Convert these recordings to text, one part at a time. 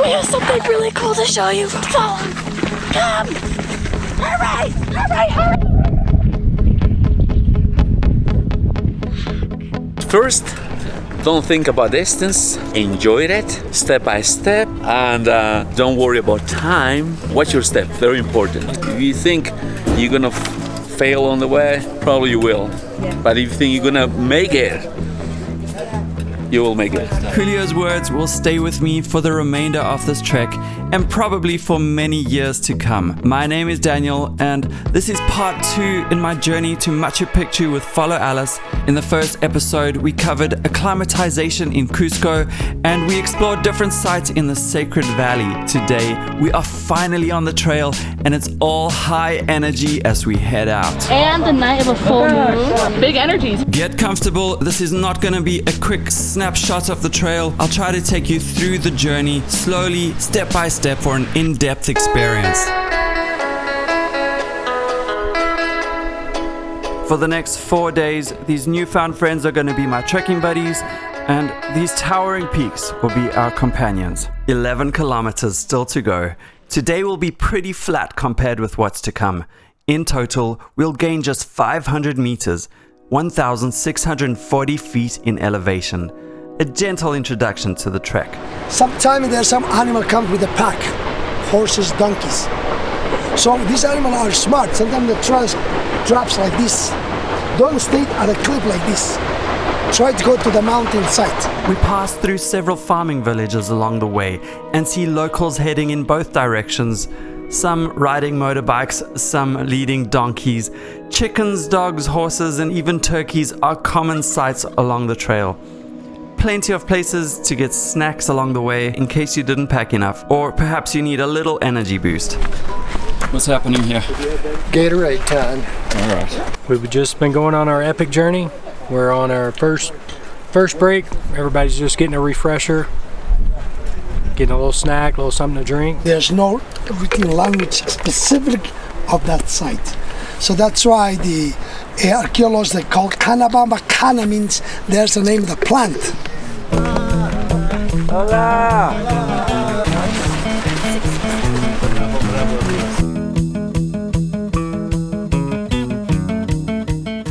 We have something really cool to show you. Follow. Come. Hurry. Hurry. First, don't think about distance, enjoy it step by step, and don't worry about time. Watch your step, very important. If you think you're gonna fail on the way, probably you will. Yeah. But if you think you're gonna make it, you will make it. Julio's words will stay with me for the remainder of this trek and probably for many years to come. My name is Daniel and this is part 2 in my journey to Machu Picchu with Follow Alice. In the first episode, we covered acclimatization in Cusco and we explored different sites in the Sacred Valley. Today, we are finally on the trail and it's all high energy as we head out. And the night of a full moon. Big energies. Get comfortable. This is not going to be a quick snapshot of the trail. I'll try to take you through the journey slowly, step by step for an in-depth experience. For the next 4 days, these newfound friends are going to be my trekking buddies, and these towering peaks will be our companions. 11 kilometers still to go. Today will be pretty flat compared with what's to come. In total, we'll gain just 500 meters, 1,640 feet in elevation. A gentle introduction to the trek. Sometimes there's some animal comes with a pack, horses, donkeys. So these animals are smart. Sometimes the trail drops like this. Don't stay at a cliff like this. Try to go to the mountain side. We pass through several farming villages along the way and see locals heading in both directions. Some riding motorbikes, some leading donkeys. Chickens, dogs, horses, and even turkeys are common sights along the trail. Plenty of places to get snacks along the way in case you didn't pack enough, or perhaps you need a little energy boost. What's happening here? Gatorade time. Alright. We've just been going on our epic journey. We're on our first break. Everybody's just getting a refresher, getting a little snack, a little something to drink. There's no written language specific of that site. So that's why the archaeologists they call Canabamba. Cana means there's the name of the plant. Hola!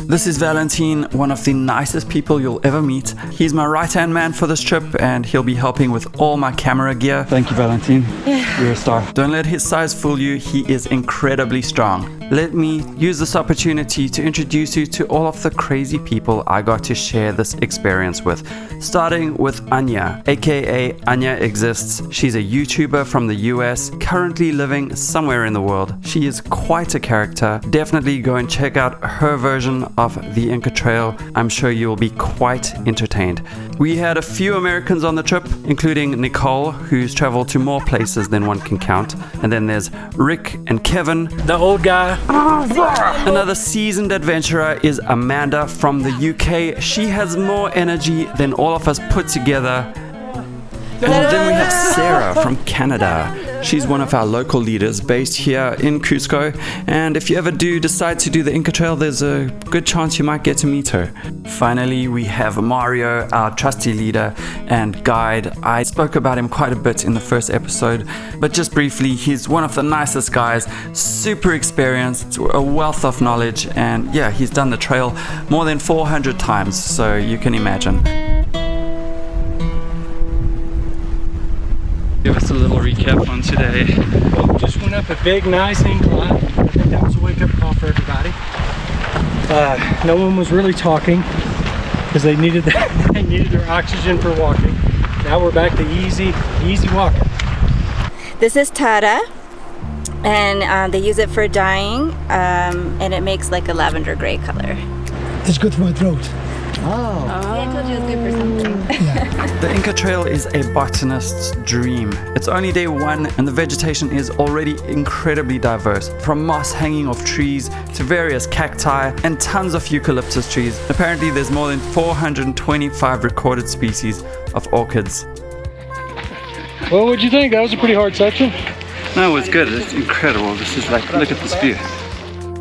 This is Valentin, one of the nicest people you'll ever meet. He's my right-hand man for this trip and he'll be helping with all my camera gear. Thank you, Valentin. Yeah. You're a star. Don't let his size fool you. He is incredibly strong. Let me use this opportunity to introduce you to all of the crazy people I got to share this experience with. Starting with Anya, aka Anya Exists. She's a YouTuber from the US, currently living somewhere in the world. She is quite a character. Definitely go and check out her version of the Inca Trail. I'm sure you will be quite entertained. We had a few Americans on the trip, including Nicole, who's traveled to more places than one can count. And then there's Rick and Kevin, the old guy. Another seasoned adventurer is Amanda from the UK. She has more energy than all of us put together. And then we have Sarah from Canada. She's one of our local leaders based here in Cusco. And if you ever do decide to do the Inca Trail, there's a good chance you might get to meet her. Finally, we have Mario, our trusty leader and guide. I spoke about him quite a bit in the first episode, but just briefly, he's one of the nicest guys, super experienced, a wealth of knowledge, and yeah, he's done the trail more than 400 times, so you can imagine. Give us a little recap on today. Just went up a big, nice incline. I think that was a wake-up call for everybody. No one was really talking because they needed their oxygen for walking. Now we're back to easy walking. This is Tara, and they use it for dyeing, and it makes like a lavender gray color. It's good for my throat. Oh. Yeah, I told you it was good for something. Yeah. The Inca Trail is a botanist's dream. It's only day one and the vegetation is already incredibly diverse, from moss hanging off trees to various cacti and tons of eucalyptus trees. Apparently there's more than 425 recorded species of orchids. Well, what'd you think? That was a pretty hard section. No, it was good. It's incredible. This is like, look at this view.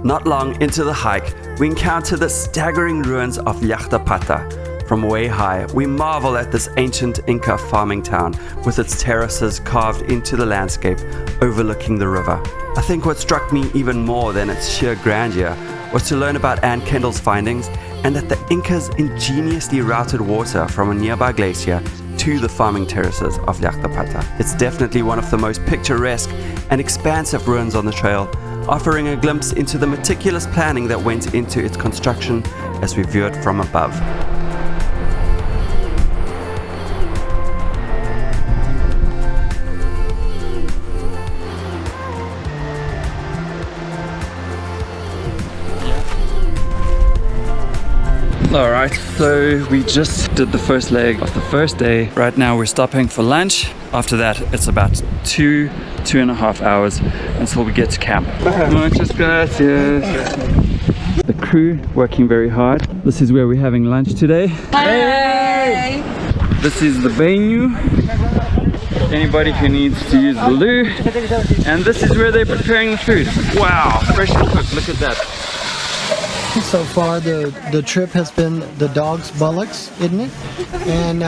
Not long into the hike, we encounter the staggering ruins of Intipata. From way high, we marvel at this ancient Inca farming town with its terraces carved into the landscape overlooking the river. I think what struck me even more than its sheer grandeur was to learn about Anne Kendall's findings and that the Incas ingeniously routed water from a nearby glacier to the farming terraces of Intipata. It's definitely one of the most picturesque and expansive ruins on the trail, offering a glimpse into the meticulous planning that went into its construction as we view it from above. Alright, so we just did the first leg of the first day. Right now we're stopping for lunch. After that it's about 2.5 hours until we get to camp. Muchas gracias. The crew working very hard. This is where we're having lunch today. Hey! This is the venue. Anybody who needs to use the loo. And this is where they're preparing the food. Wow, freshly cooked, look at that. So far, the trip has been the dog's bullocks, isn't it? And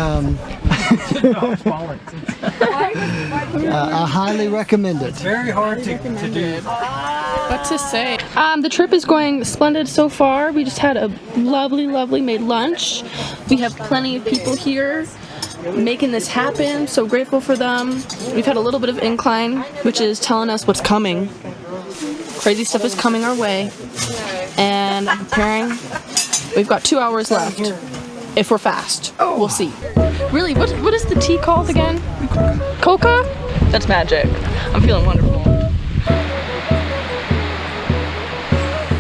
I highly recommend it. Very hard to do. What to say? The trip is going splendid so far. We just had a lovely made lunch. We have plenty of people here making this happen. So grateful for them. We've had a little bit of incline, which is telling us what's coming. Crazy stuff is coming our way. And I'm preparing. We've got 2 hours left. If we're fast, we'll see. Really, what is the tea called again? Coca? That's magic. I'm feeling wonderful.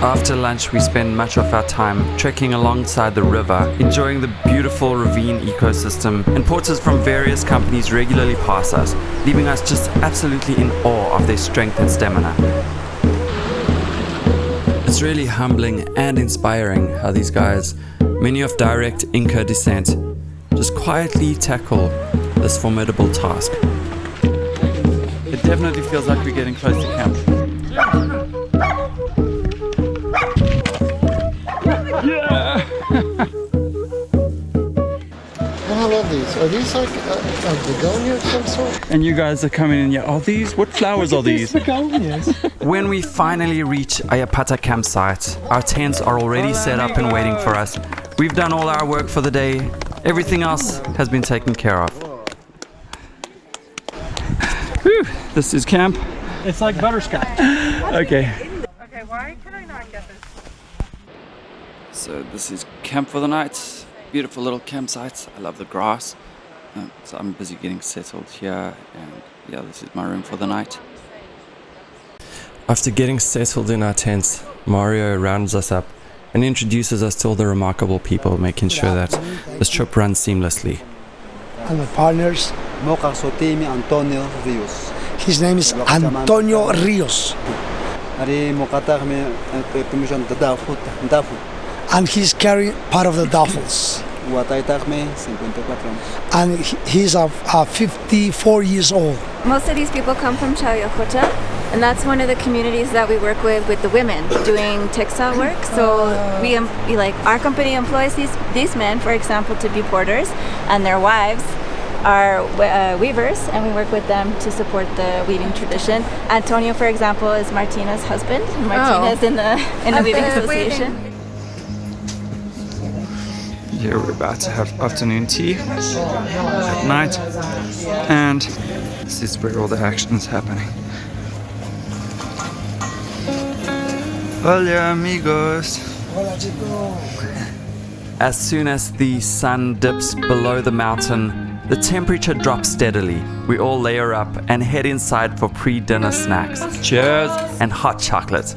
After lunch, we spend much of our time trekking alongside the river, enjoying the beautiful ravine ecosystem, and porters from various companies regularly pass us, leaving us just absolutely in awe of their strength and stamina. It's really humbling and inspiring how these guys, many of direct Inca descent, just quietly tackle this formidable task. It definitely feels like we're getting close to camp. Yeah! I love these. Are these like a begonia of some sort? And you guys are coming in here. Are these? What flowers are these? Begonias. When we finally reach Intipata campsite, our tents are already set up and waiting for us. We've done all our work for the day. Everything else has been taken care of. Whew, this is camp. It's like butterscotch. Okay. Okay, why can I not get this? So this is camp for the night. Beautiful little campsite. I love the grass. So I'm busy getting settled here, and yeah, this is my room for the night. After getting settled in our tents, Mario rounds us up and introduces us to all the remarkable people, making sure that this trip runs seamlessly. And my partners. Antonio Rios. His name is Antonio Rios. And he's carrying part of the duffels. And he's 54 years old. Most of these people come from Sayacmarca, and that's one of the communities that we work with the women doing textile work. So we like our company employs these men, for example, to be porters, and their wives are weavers, and we work with them to support the weaving tradition. Antonio, for example, is Martina's husband. Martina's in the weaving association. Here we're about to have afternoon tea at night, and this is where all the action is happening. Hola amigos! As soon as the sun dips below the mountain, the temperature drops steadily. We all layer up and head inside for pre-dinner snacks. Cheers! And hot chocolate.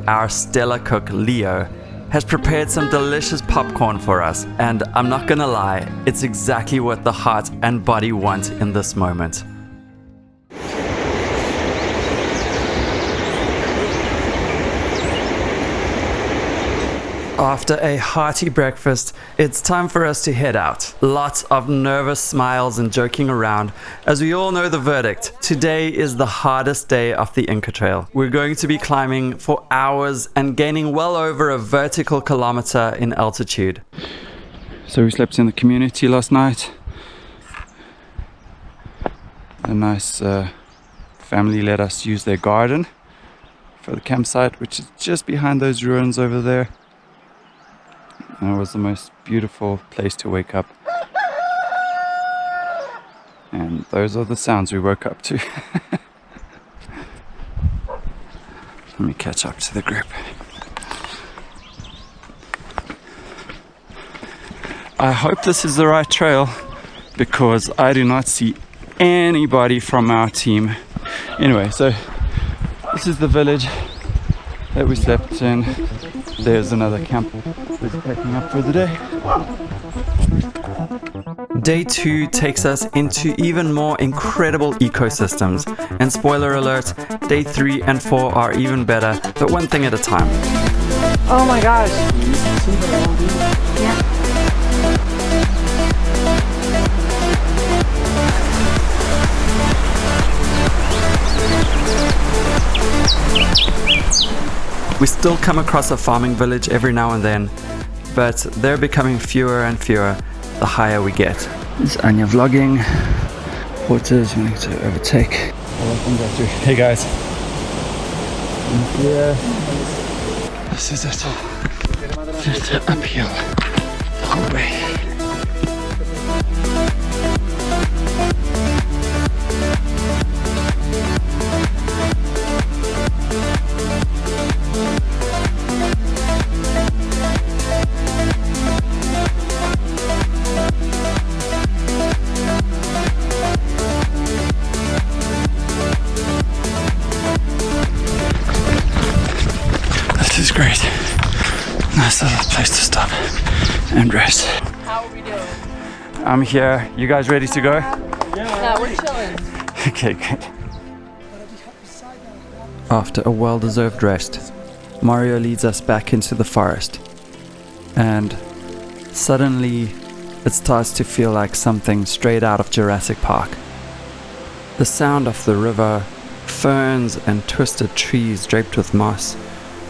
Our stellar cook, Leo, has prepared some delicious popcorn for us, and I'm not gonna lie, it's exactly what the heart and body want in this moment. After a hearty breakfast, it's time for us to head out. Lots of nervous smiles and joking around, as we all know the verdict. Today is the hardest day of the Inca Trail. We're going to be climbing for hours and gaining well over a vertical kilometer in altitude. So we slept in the community last night. A nice family let us use their garden for the campsite, which is just behind those ruins over there. And it was the most beautiful place to wake up. And those are the sounds we woke up to. Let me catch up to the group. I hope this is the right trail because I do not see anybody from our team. Anyway, so this is the village that we slept in. There's another camp that's packing up for the day. Day 2 takes us into even more incredible ecosystems. And spoiler alert, day 3 and 4 are even better, but one thing at a time. Oh my gosh. Yeah. We still come across a farming village every now and then, but they're becoming fewer and fewer the higher we get. It's Anya vlogging. Porter's wanting to overtake. Hey guys. Yeah. This is it. It's uphill the whole way. This is great. Nice little place to stop and rest. How are we doing? I'm here. You guys ready to go? Yeah, we're chilling. Okay, good. After a well-deserved rest, Mario leads us back into the forest. And suddenly, it starts to feel like something straight out of Jurassic Park. The sound of the river, ferns and twisted trees draped with moss,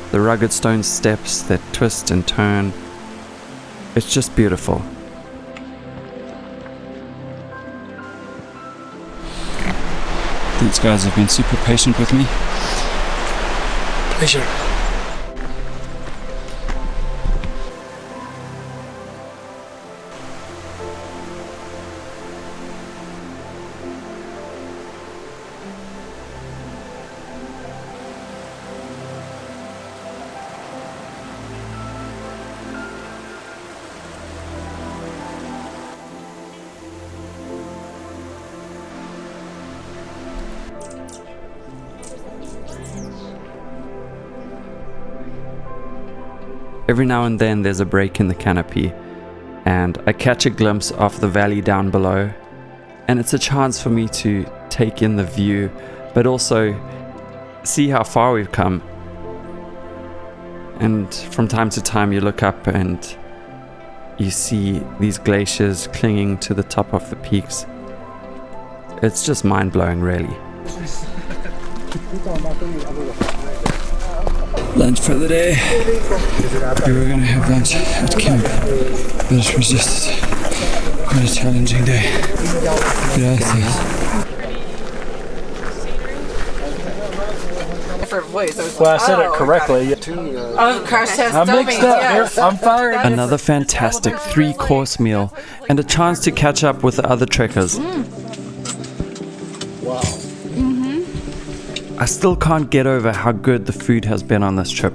the rugged stone steps that twist and turn. It's just beautiful. These guys have been super patient with me. Pleasure. Every now and then there's a break in the canopy, and I catch a glimpse of the valley down below, and it's a chance for me to take in the view, but also see how far we've come. And from time to time you look up and you see these glaciers clinging to the top of the peaks. It's just mind-blowing, really. Lunch for the day. We were gonna have lunch at camp, but it was just quite a challenging day. Gracias. Well, I said it correctly. Of course, I'm mixed up here. I'm fired. Another fantastic 3-course meal and a chance to catch up with the other trekkers. I still can't get over how good the food has been on this trip.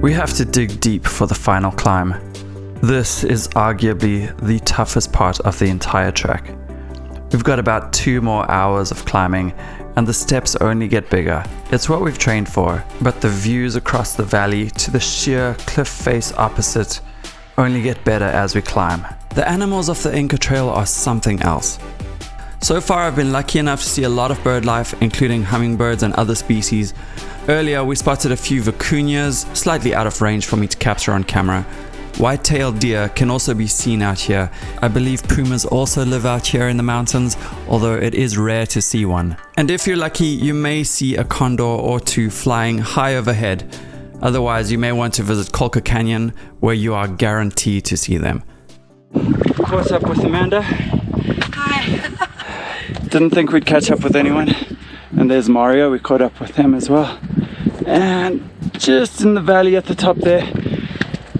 We have to dig deep for the final climb. This is arguably the toughest part of the entire trek. We've got about 2 more hours of climbing, and the steps only get bigger. It's what we've trained for, but the views across the valley to the sheer cliff face opposite only get better as we climb. The animals of the Inca Trail are something else. So far I've been lucky enough to see a lot of bird life, including hummingbirds and other species. Earlier we spotted a few vicuñas, slightly out of range for me to capture on camera, White-tailed deer can also be seen out here. I believe pumas also live out here in the mountains, although it is rare to see one. And if you're lucky, you may see a condor or two flying high overhead. Otherwise, you may want to visit Colca Canyon, where you are guaranteed to see them. Caught up with Amanda. Hi. Didn't think we'd catch up with anyone. And there's Mario, we caught up with him as well. And just in the valley at the top there,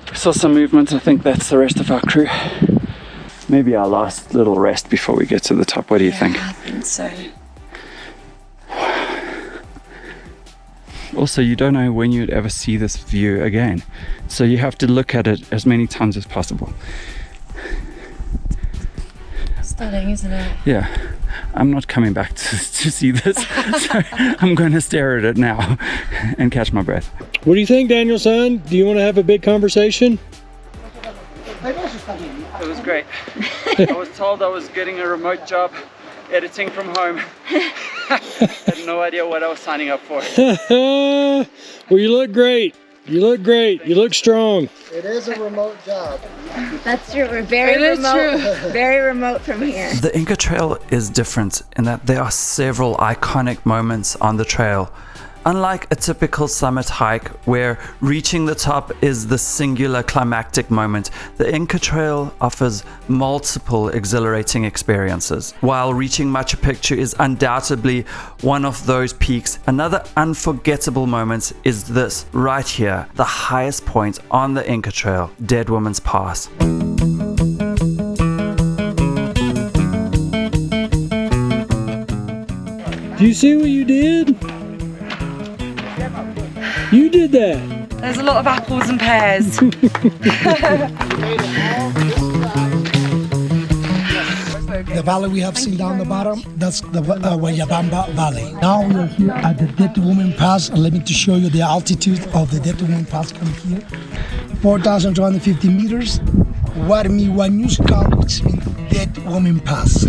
we saw some movement. I think that's the rest of our crew. Maybe our last little rest before we get to the top. What do you think? I think so. Also, you don't know when you'd ever see this view again. So you have to look at it as many times as possible. Stunning, isn't it? Yeah. I'm not coming back to see this, so I'm going to stare at it now and catch my breath. What do you think, Daniel-san? Do you want to have a big conversation? It was great. I was told I was getting a remote job editing from home. Had no idea what I was signing up for. Well, you look great. You look great. You look strong. It is a remote job. That's true. We're very remote. Very remote from here. The Inca Trail is different in that there are several iconic moments on the trail. Unlike a typical summit hike where reaching the top is the singular climactic moment, the Inca Trail offers multiple exhilarating experiences. While reaching Machu Picchu is undoubtedly one of those peaks, another unforgettable moment is this right here, the highest point on the Inca Trail, Dead Woman's Pass. Do you see what you did? You did that. There's a lot of apples and pears. The valley we have seen down the bottom, that's the Guayabamba Valley. Now we are here at the Dead Woman Pass, and let me to show you the altitude of the Dead Woman Pass coming here. 4,250 meters. Warmiwanyuska, which means Dead Woman Pass.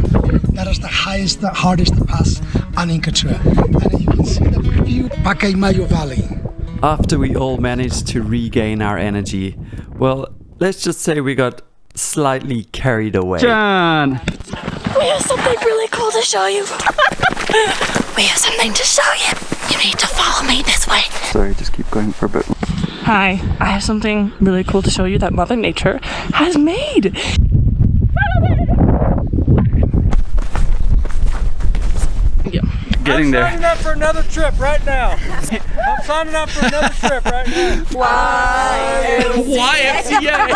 That is the highest, the hardest pass on Inca Trail. And you can see the view, Pacaymayo Valley. After we all managed to regain our energy, well, let's just say we got slightly carried away. John! We have something really cool to show you. We have something to show you. You need to follow me this way. Sorry, just keep going for a bit. Hi, I have something really cool to show you that Mother Nature has made. Getting there. I'm signing up for another trip right now. I'm signing up for another trip right now. YMCA!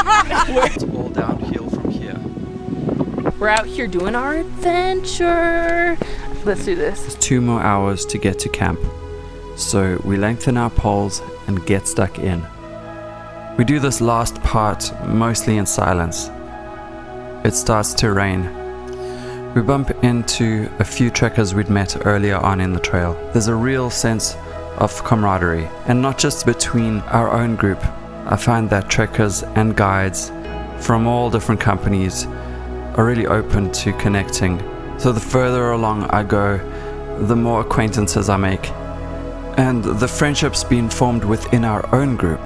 It's all downhill from here. We're out here doing our adventure. Let's do this. It's 2 more hours to get to camp, so we lengthen our poles and get stuck in. We do this last part mostly in silence. It starts to rain. We bump into a few trekkers we'd met earlier on in the trail. There's a real sense of camaraderie, and not just between our own group. I find that trekkers and guides from all different companies are really open to connecting. So the further along I go, the more acquaintances I make. And the friendships being formed within our own group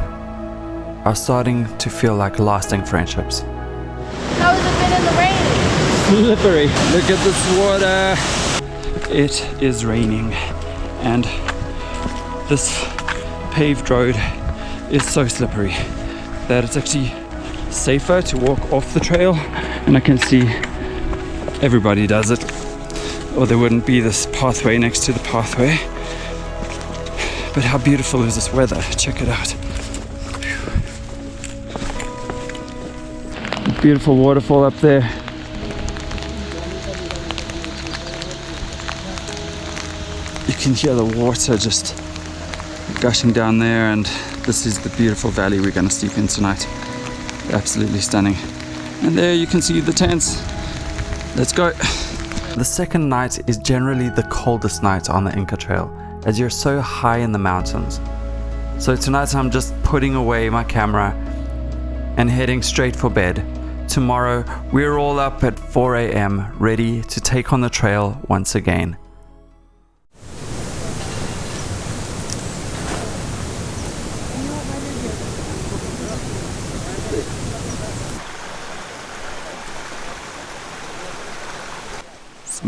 are starting to feel like lasting friendships. How has it been in the rain? Slippery. Look at this water. It is raining, and this paved road is so slippery that it's actually safer to walk off the trail, and I can see everybody does it, or there wouldn't be this pathway next to the pathway. But how beautiful is this weather? Check it out. Beautiful waterfall up there. You can hear the water just gushing down there, and this is the beautiful valley we're going to sleep in tonight. Absolutely stunning. And there you can see the tents. Let's go. The second night is generally the coldest night on the Inca Trail, as you're so high in the mountains. So tonight I'm just putting away my camera and heading straight for bed. Tomorrow we're all up at 4 a.m. ready to take on the trail once again.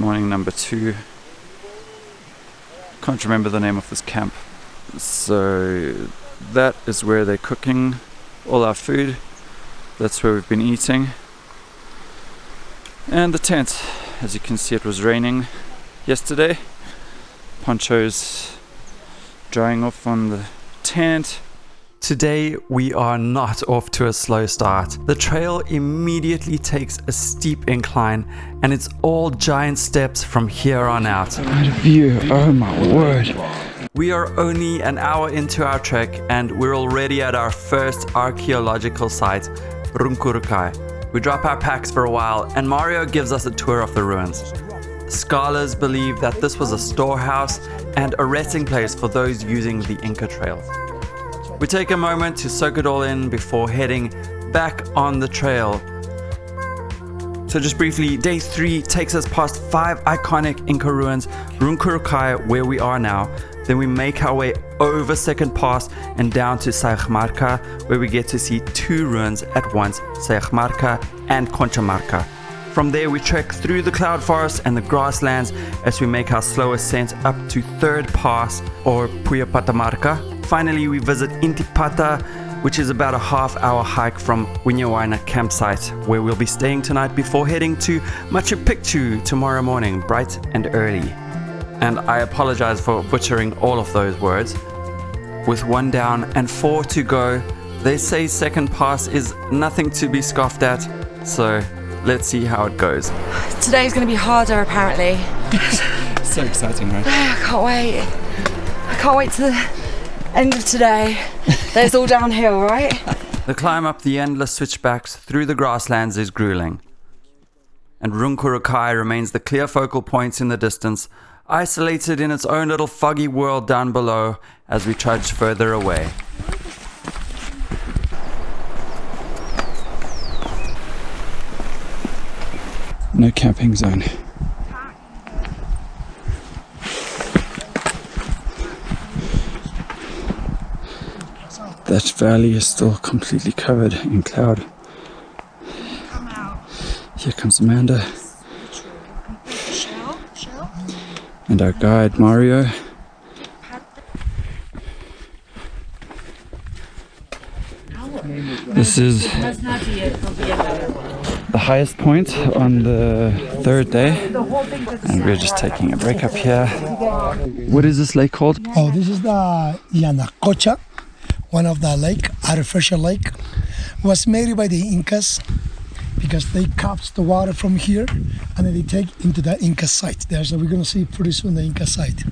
morning number 2. Can't remember the name of this camp. So that is where they're cooking all our food. That's where we've been eating. And the tent, as you can see, it was raining yesterday. Ponchos drying off on the tent. Today we are not off to a slow start. The trail immediately takes a steep incline and it's all giant steps from here on out. What a view, oh my word. We are only an hour into our trek and we're already at our first archaeological site, Runkuraqay. We drop our packs for a while and Mario gives us a tour of the ruins. Scholars believe that this was a storehouse and a resting place for those using the Inca Trail. We take a moment to soak it all in before heading back on the trail. So just briefly, day 3 takes us past 5 iconic Inca ruins, Runkuraqay, where we are now. Then we make our way over Second Pass and down to Sayacmarca, where we get to see 2 ruins at once, Sayacmarca and Cajamarca. From there we trek through the cloud forest and the grasslands as we make our slow ascent up to Third Pass or Sayacmarca. Finally, we visit Intipata, which is about a half-hour hike from Winyawaina campsite, where we'll be staying tonight before heading to Machu Picchu tomorrow morning, bright and early. And I apologize for butchering all of those words. With 1 down and 4 to go, they say Second Pass is nothing to be scoffed at, so let's see how it goes. Today's going to be harder, apparently. So exciting, right? I can't wait. I can't wait to the end of today. There's all downhill, right? The climb up the endless switchbacks through the grasslands is grueling. And Runkuraqay remains the clear focal point in the distance, isolated in its own little foggy world down below as we trudge further away. No camping zone. That valley is still completely covered in cloud. Here comes Amanda. And our guide Mario. This is the highest point on the 3rd day, and we're just taking a break up here. What is this lake called? Oh, this is the Yanacocha, one of the lake, artificial lake. Was made by the Incas because they capture the water from here and then they take into the Inca site there. So we're gonna see pretty soon the Inca site.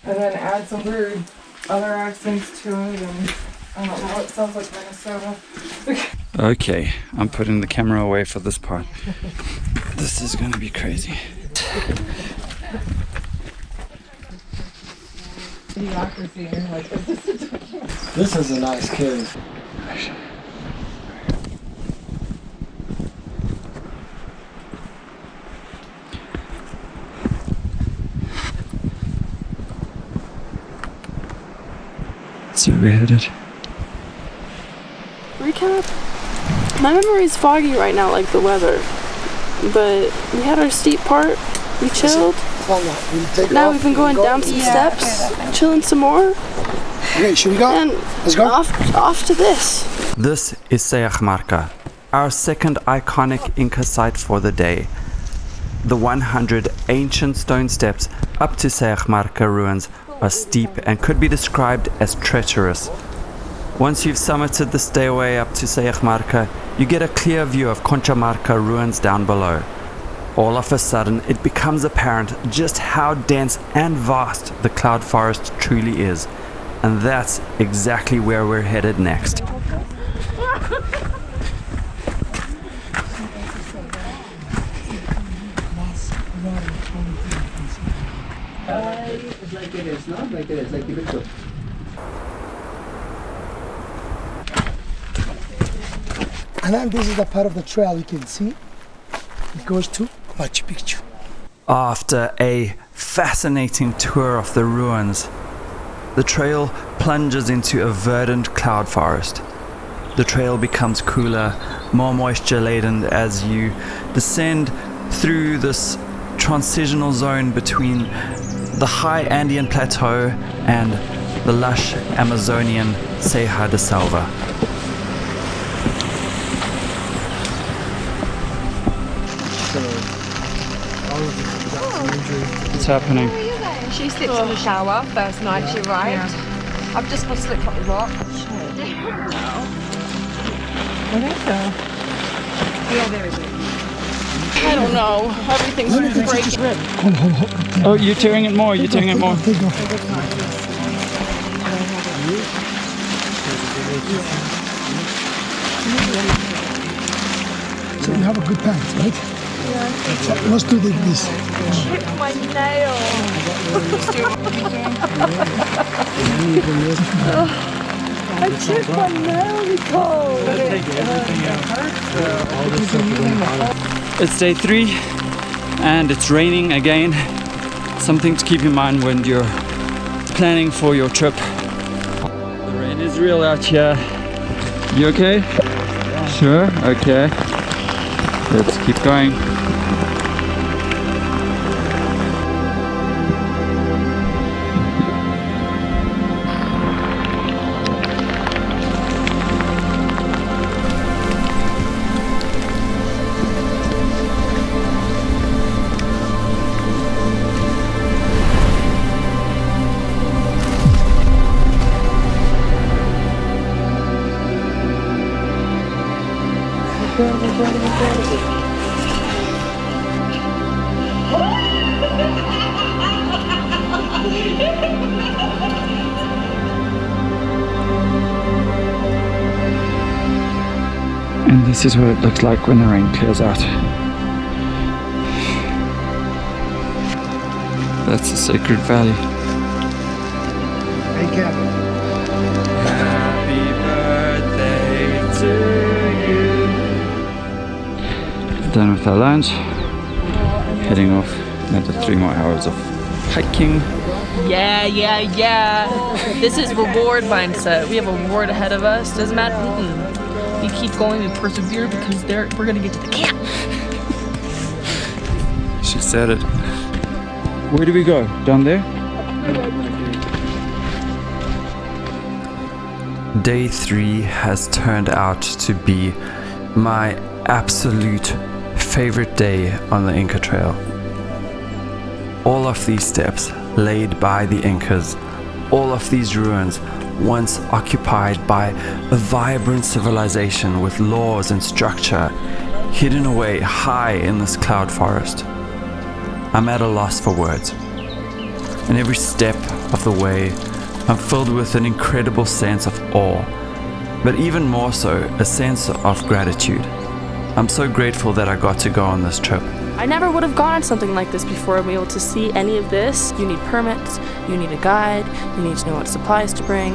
And then add some weird other accents to it, and I don't know, it sounds like Minnesota. Okay, I'm putting the camera away for this part. This is gonna be crazy. This is a nice cave. So we headed. Recap? My memory is foggy right now, like the weather. But we had our steep part, we chilled. Now we've been going down some steps, chilling some more. Okay, should we go? And let's go. Off to this. This is Sayacmarca, our second iconic Inca site for the day. The 100 ancient stone steps up to Sayacmarca ruins are steep and could be described as treacherous. Once you've summited the stairway up to Sayacmarca, you get a clear view of Cajamarca ruins down below. All of a sudden, it becomes apparent just how dense and vast the cloud forest truly is. And that's exactly where we're headed next. And then this is the part of the trail you can see. It goes to Machu Picchu. After a fascinating tour of the ruins, the trail plunges into a verdant cloud forest. The trail becomes cooler, more moisture laden as you descend through this transitional zone between the high Andean plateau and the lush Amazonian Ceja de Selva. What's happening? She slipped in the shower first night she arrived. I've just got slipped up the rock. Where did it go? Yeah, there is it. I don't know. Everything's breaking. Oh, you're tearing it more. You're tearing it more. Take off. So you have a good pants, right? Yeah. So let's do this. Chip my nail. I chipped my nail, Nicole. It's day 3 and it's raining again. Something to keep in mind when you're planning for your trip. The rain is real out here. You okay? Sure? Okay. Let's keep going. And this is what it looks like when the rain clears out. That's the Sacred Valley. Hey, Kevin. Happy birthday to you. Done with our lunch. Heading off. Another 3 more hours of hiking. Yeah. This is reward mindset. We have a reward ahead of us. Doesn't matter. We keep going, we persevere because we're gonna get to the camp. She said it. Where do we go? Down there? Day 3 has turned out to be my absolute favorite day on the Inca Trail. All of these steps laid by the Incas, all of these ruins once occupied by a vibrant civilization with laws and structure, hidden away high in this cloud forest. I'm at a loss for words. And every step of the way, I'm filled with an incredible sense of awe, but even more so, a sense of gratitude. I'm so grateful that I got to go on this trip. I never would have gone on something like this before and be able to see any of this. You need permits, you need a guide, you need to know what supplies to bring.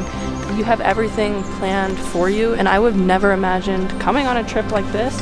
You have everything planned for you, and I would have never imagined coming on a trip like this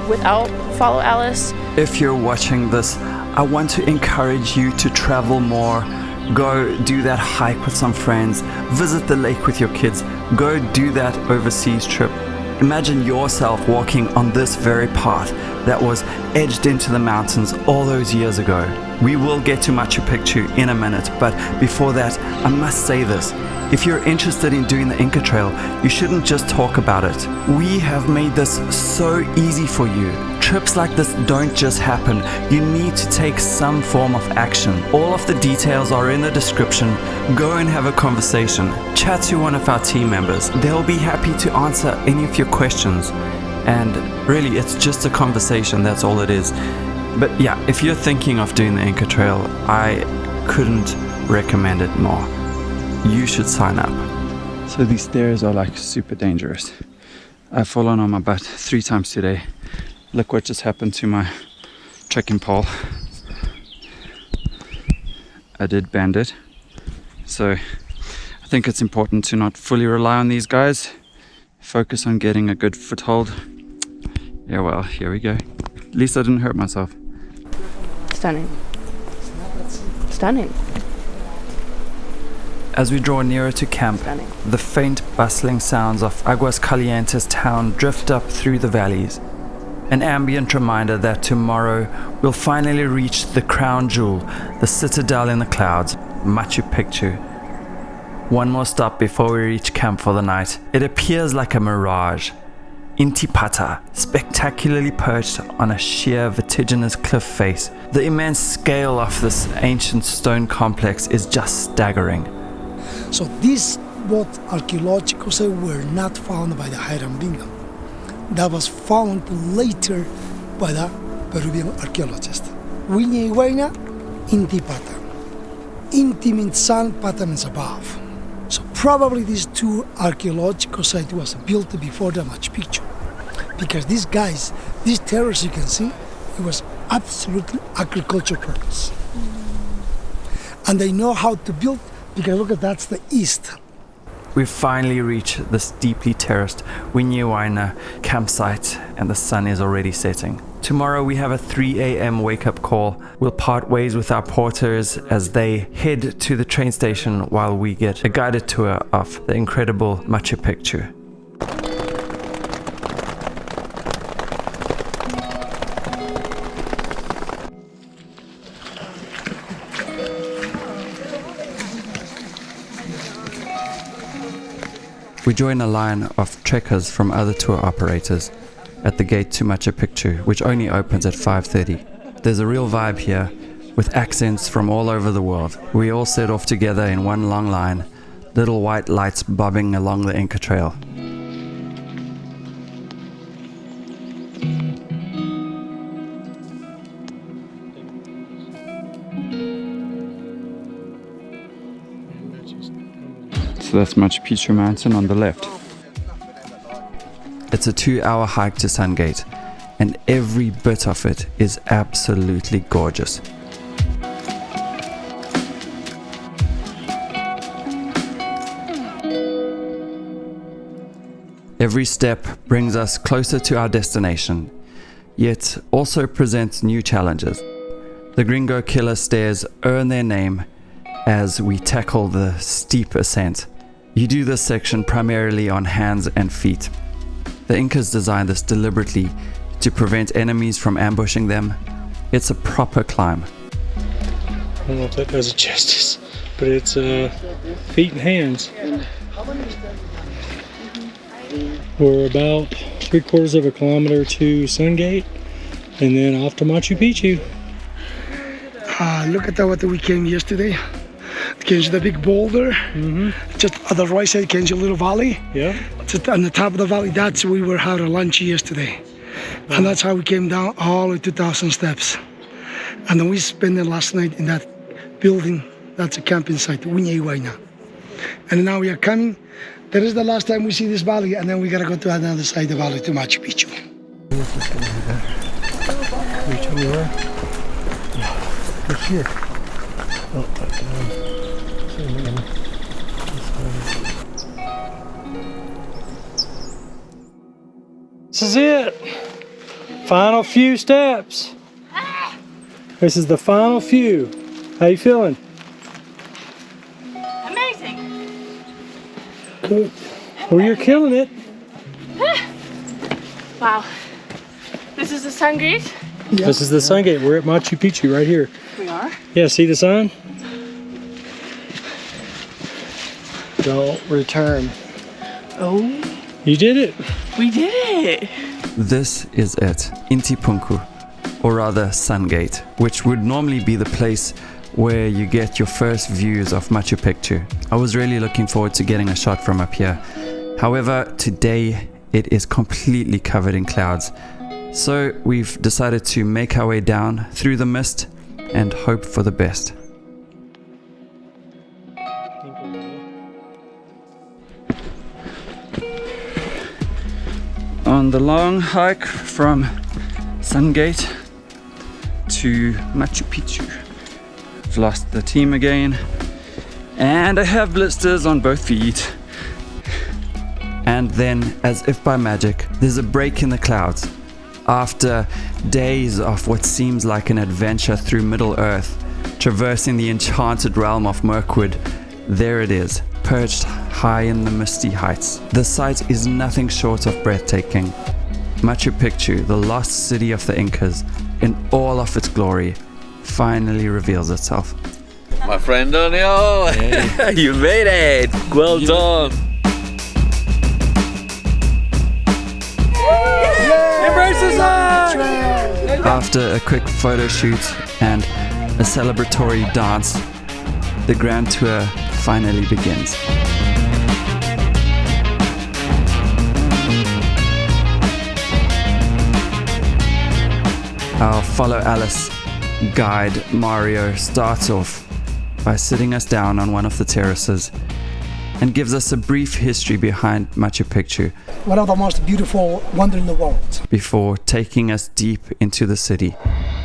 without Follow Alice. If you're watching this, I want to encourage you to travel more. Go do that hike with some friends, visit the lake with your kids, go do that overseas trip. Imagine yourself walking on this very path that was edged into the mountains all those years ago. We will get to Machu Picchu in a minute, but before that, I must say this. If you're interested in doing the Inca Trail, you shouldn't just talk about it. We have made this so easy for you. Trips like this don't just happen. You need to take some form of action. All of the details are in the description. Go and have a conversation. Chat to one of our team members. They'll be happy to answer any of your questions. And really, it's just a conversation, that's all it is. But yeah, if you're thinking of doing the Inca Trail, I couldn't recommend it more. You should sign up. So these stairs are like super dangerous. I've fallen on my butt 3 times today. Look what just happened to my trekking pole. I did bend it. So I think it's important to not fully rely on these guys. Focus on getting a good foothold. Yeah, well, here we go. At least I didn't hurt myself. Stunning. Stunning. As we draw nearer to camp, the faint bustling sounds of Aguas Calientes town drift up through the valleys. An ambient reminder that tomorrow we'll finally reach the crown jewel, the citadel in the clouds, Machu Picchu. One more stop before we reach camp for the night. It appears like a mirage. Intipata, spectacularly perched on a sheer vertiginous cliff face. The immense scale of this ancient stone complex is just staggering. So these both archaeological sites were not found by the Hiram Bingham. That was found later by the Peruvian archaeologist. Wiña y Huayna, Intipata. Inti means sun, Pata means above. So probably these two archaeological sites was built before the Machu Picchu. Because these guys, these terraces you can see, it was absolutely agricultural purpose. And they know how to build, because look at that's the east. We've finally reached this deeply terraced Wiña y Huayna campsite and the sun is already setting. Tomorrow we have a 3 a.m. wake-up call. We'll part ways with our porters as they head to the train station while we get a guided tour of the incredible Machu Picchu. We join a line of trekkers from other tour operators at the gate to Machu Picchu, which only opens at 5:30. There's a real vibe here, with accents from all over the world. We all set off together in one long line, little white lights bobbing along the Inca Trail. So that's Machu Picchu mountain on the left. It's a 2-hour hike to Sungate, and every bit of it is absolutely gorgeous. Every step brings us closer to our destination, yet also presents new challenges. The Gringo Killer stairs earn their name as we tackle the steep ascent. You do this section primarily on hands and feet. The Incas designed this deliberately to prevent enemies from ambushing them. It's a proper climb. I don't know if that does it justice, but it's feet and hands. We're about 3/4 of a kilometer to Sungate and then off to Machu Picchu. Look at what we came yesterday. Came to the big boulder. Just on the right side came to a little valley. Yeah. Just on the top of the valley, that's where we were having lunch yesterday. And that's how we came down all the 2,000 steps. And then we spent the last night in that building. That's a camping site, Wiña y Huayna. And now we are coming. That is the last time we see this valley, and then we gotta go to another side of the valley to Machu Picchu. Can you tell me where? Right here. This is it. Final few steps. This is the final few. How you feeling? Amazing. Good. Well, you're killing it. Wow. This is the sun gate? Yeah. This is the sun gate. We're at Machu Picchu right here. We are? Yeah, see the sign? Don't return. Oh. You did it. We did it. This is it, Intipata, or rather Sungate, which would normally be the place where you get your first views of Machu Picchu. I was really looking forward to getting a shot from up here. However, today it is completely covered in clouds. So we've decided to make our way down through the mist and hope for the best. On the long hike from Sungate to Machu Picchu. I've lost the team again, and I have blisters on both feet. And then, as if by magic, there's a break in the clouds. After days of what seems like an adventure through Middle Earth, traversing the enchanted realm of Mirkwood, There it is, perched high in the misty heights. The sight is nothing short of breathtaking. Machu Picchu, the lost city of the Incas, in all of its glory, finally reveals itself. My friend Daniel, you made it! Well done! After a quick photo shoot and a celebratory dance, the grand tour finally begins. Our Follow Alice guide, Mario, starts off by sitting us down on one of the terraces and gives us a brief history behind Machu Picchu. One of the most beautiful wonders in the world. Before taking us deep into the city,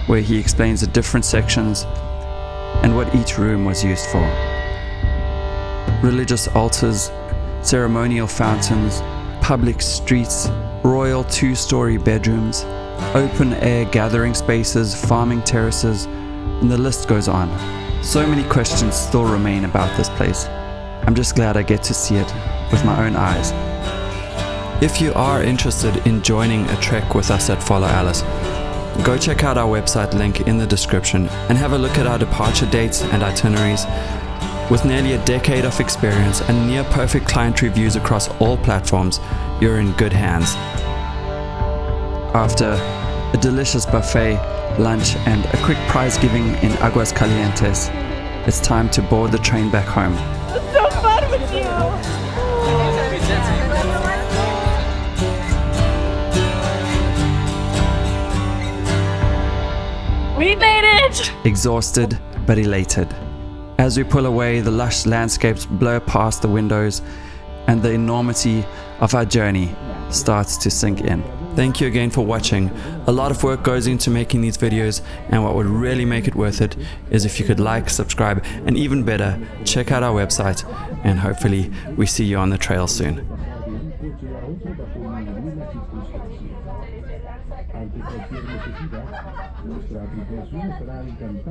where he explains the different sections and what each room was used for. Religious altars, ceremonial fountains, public streets, royal 2-story bedrooms, open-air gathering spaces, farming terraces, and the list goes on. So many questions still remain about this place. I'm just glad I get to see it with my own eyes. If you are interested in joining a trek with us at Follow Alice, go check out our website link in the description and have a look at our departure dates and itineraries. With nearly a decade of experience and near perfect client reviews across all platforms, you're in good hands. After a delicious buffet, lunch, and a quick prize giving in Aguas Calientes, it's time to board the train back home. It's so fun with you! We made it! Exhausted but elated. As we pull away, the lush landscapes blur past the windows and the enormity of our journey starts to sink in. Thank you again for watching. A lot of work goes into making these videos, and what would really make it worth it is if you could like, subscribe, and even better, check out our website, and hopefully we see you on the trail soon.